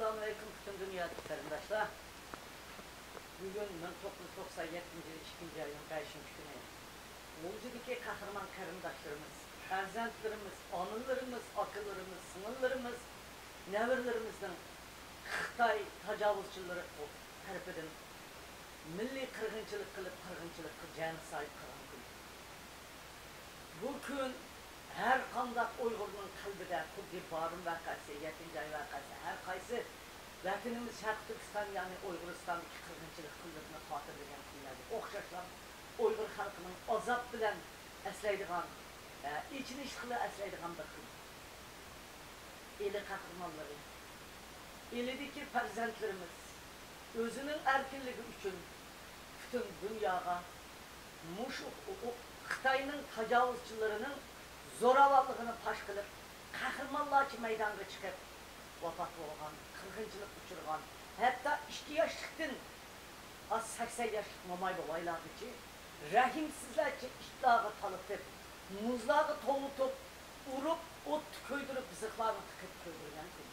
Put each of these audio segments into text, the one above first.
Assalamu alaikum bütün dünya arkadaşlar. Bugün 1997 2. ayın 5. günü. Olcudaki kahraman karındaşlarımız, erzentlerimiz, anılarımız, akıllarımız, sınırlarımız, nevirlerimizden Xitay tecavüzçüleri tarafından milli kırgınçılık kılıp kırgınçılık canı sahip kalan gün. Bu gün her kandak Uygur'un kalbide kuddi barın vakası, 7. ay vakası, her kaysı vatanımız Şarkı Türkistan yani Uyguristan'daki kırgınçılık kıllarını hatırlayan günlerdi. Okşaşlan Uygur halkının azap bilen esreydiğen, içini işkılı esreydiğen bir gün. Eli kahramanları, elideki perzentlerimiz, özünün erkinliği için bütün dünyaya Xitay'ın tecavüzçülerinin zoravallığını paş kılıp, kahramanlarca meydanda çıkıp vefat olgan, kırgınçılık uçurgan, hatta 2 yaşlıktan az 80 yaşlık mamay babaylardı ki, rahimsizlerce iştahı talıtıp, muzlağı toğutup, urup, ot köydürüp, zıklarını tıkıp köydürgen gün.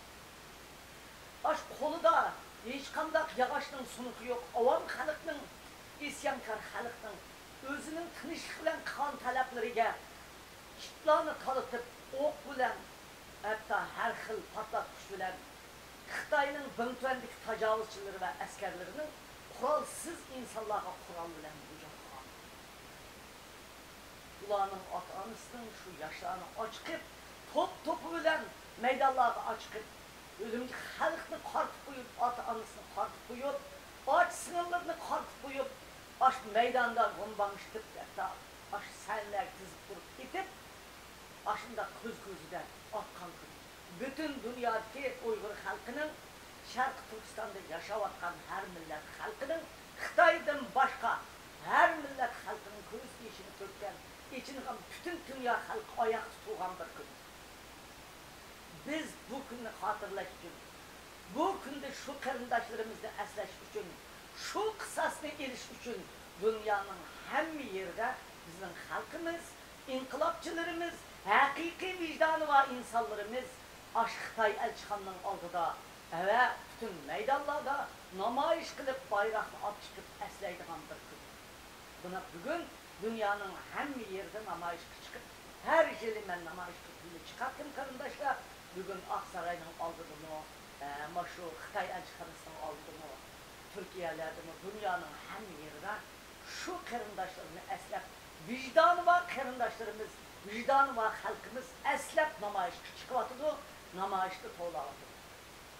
Baş kolu da hiç kandak yağışının sunuku yok, avam halıkının, isyankar halıkının, özünün tınışlık bilen kan talepleriyle iştahını talıtıp, ok bilen, hatta her xil patlatmış bilen Xitay'ın böntüvendik tecavüzçileri ve askerlerinin kuralsız insanlara kural bilen mücadele. Ulanın ata-anasının şu yaşlarını açıkıp, topu bilen meydanları açıkıp, ölümcü halkını kartıp koyup, ata-anasını kartıp koyup, aç sınırlarını kartıp koyup, aç meydanda gombanıştıp, hatta aç senler tızıp durup gidip, aşında kız-kızıdan atkan kız. Bütün dünyadaki Uygur halkının Şarkı Türkistan'da yaşavatkan her millet halkının Xitay'dan başka her millet halkının göz işini tökкен, içini bütün dünya halkı ayak tutulan bir gün. Biz bu günü hatırlaş için, bu günde şu karındaşlarımızla esleş için, şu kısasını eriş için dünyanın hem yerde bizim halkımız, inkılapçılarımız, hakiki vicdanı var insanlarımız Xitay elçihanının aldıda ve bütün meydanlarda namayiş kılıp bayrağını at çıkıp esleydiğen bir gün. Buna bugün dünyanın hem yerde namayiş çıkıp her yeri ben namayiş kılıp çıkarttım kardeşler. Bugün Aksaray'ın aldığını, şu Xitay elçihanının aldığını, Türkiye'lerde dünyanın hem yerde şu kardeşlerini eslep vicdanı var kardeşlerimiz, vicdanı var halkımız eslep namayiş çıkarttı, namayişte toğladı.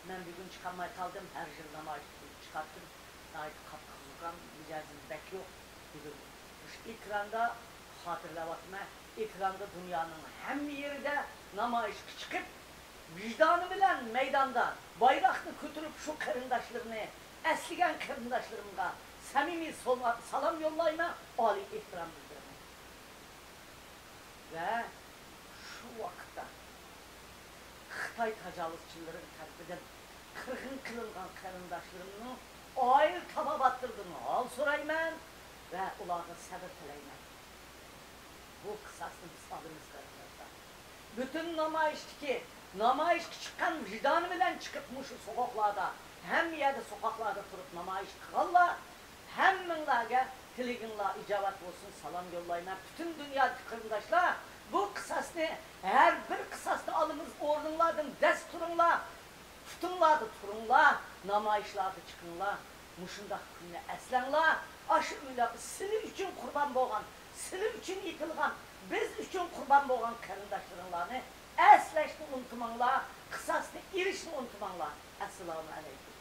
Ben bir gün çıkarmaya kaldım, her yıl namayiş çıkarttım. Nayet kapkızlıkan, mücazim bekliyor. Bugün ekranda hatırlavatma, ekranda dünyanın hem yerde namayiş çıkıp, vicdanı bilen meydanda bayrağını götürüp şu kardeşlerine, esligen kardeşlerimle samimi salam yollayma, âli ihtiram bildirme. Ve şu vakitte Xitay tecavüzçilerin tarafından kırgın kılıngan karındaşlarımın ayrı taba battırdığını al sorayman ve ularına sabır tileyman. Bu kısasını biz alırız kardeşler. Bütün namayiş çıkan vicdanı bilen çıkıpmış sokaklarda, hem yerde sokaklarda durup namayiş kılarlar, hem minlerge tiliginle icabet olsun salam yollayman. Bütün dünyadaki kardeşler bu kısasını, her bir kısasını alınız ordunlardan desturunla, tutunlardı turunla, namayişlarda çıkınla, muşundak gününe eslenla, aşı öyle sizin için kurban boğan, sizin için yıkılgan, biz için kurban boğan kardeşlerimlerini esleşti unutmanla, kısasını irişini unutmanla. Esselamu Aleyküm.